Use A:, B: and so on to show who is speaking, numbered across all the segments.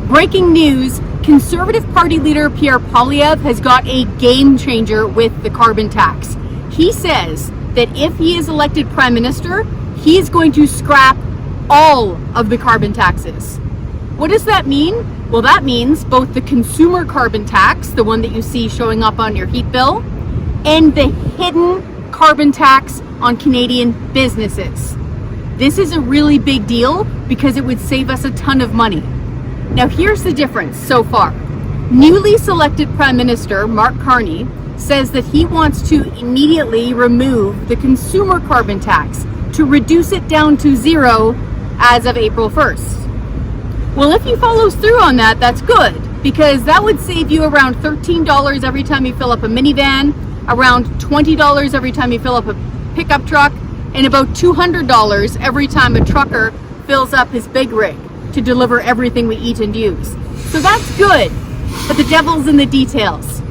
A: Breaking news, Conservative Party leader Pierre Poilievre has got a game changer with the carbon tax. He says that if he is elected Prime Minister, he is going to scrap all of the carbon taxes. What does that mean? Well, that means both the consumer carbon tax, the one that you see showing up on your heat bill, and the hidden carbon tax on Canadian businesses. This is a really big deal because it would save us a ton of money. Now, here's the difference so far. Newly selected Prime Minister Mark Carney says that he wants to immediately remove the consumer carbon tax to reduce it down to zero as of April 1st. Well, if he follows through on that, that's good, because that would save you around $13 every time you fill up a minivan, around $20 every time you fill up a pickup truck, and about $200 every time a trucker fills up his big rig to deliver everything we eat and use. So that's good, but the devil's in the details.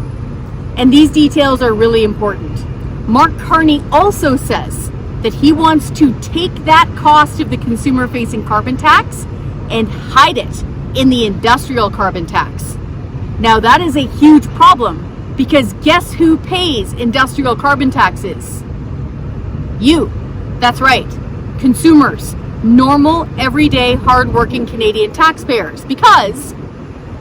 A: And these details are really important. Mark Carney also says that he wants to take that cost of the consumer-facing carbon tax and hide it in the industrial carbon tax. Now, that is a huge problem, because guess who pays industrial carbon taxes? You. That's right. Consumers. Normal, everyday, hard-working Canadian taxpayers. Because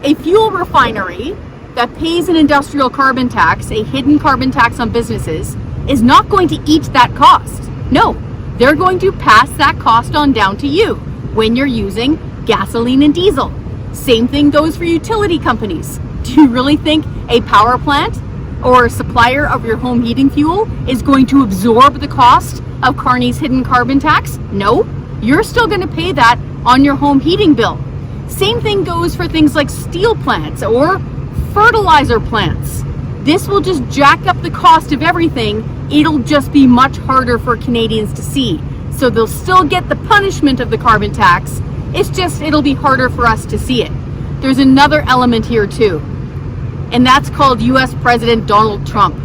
A: a fuel refinery that pays an industrial carbon tax, a hidden carbon tax on businesses, is not going to eat that cost. No, they're going to pass that cost on down to you when you're using gasoline and diesel. Same thing goes for utility companies. Do you really think a power plant or a supplier of your home heating fuel is going to absorb the cost of Carney's hidden carbon tax? No, you're still going to pay that on your home heating bill. Same thing goes for things like steel plants or fertilizer plants. This will just jack up the cost of everything. It'll just be much harder for Canadians to see. So they'll still get the punishment of the carbon tax. It's just, it'll be harder for us to see it. There's another element here too, and that's called US President Donald Trump.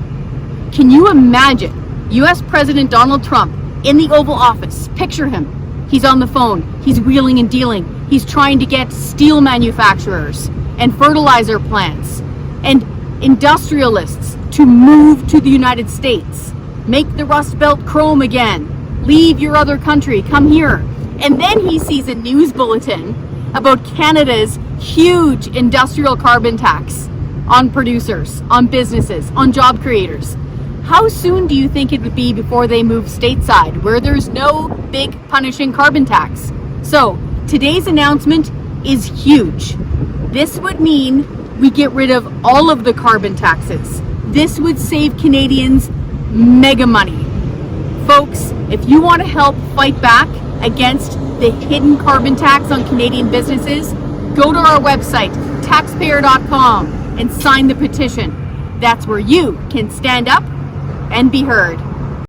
A: Can you imagine US President Donald Trump in the Oval Office? Picture him. He's on the phone. He's wheeling and dealing. He's trying to get steel manufacturers and fertilizer plants and industrialists to move to the United States. Make the Rust Belt chrome again. Leave your other country. Come here. And then he sees a news bulletin about Canada's huge industrial carbon tax on producers, on businesses, on job creators. How soon do you think it would be before they move stateside, where there's no big punishing carbon tax? So today's announcement is huge. This would mean we get rid of all of the carbon taxes. This would save Canadians mega money. Folks, if you want to help fight back against the hidden carbon tax on Canadian businesses, go to our website, taxpayer.com, and sign the petition. That's where you can stand up and be heard.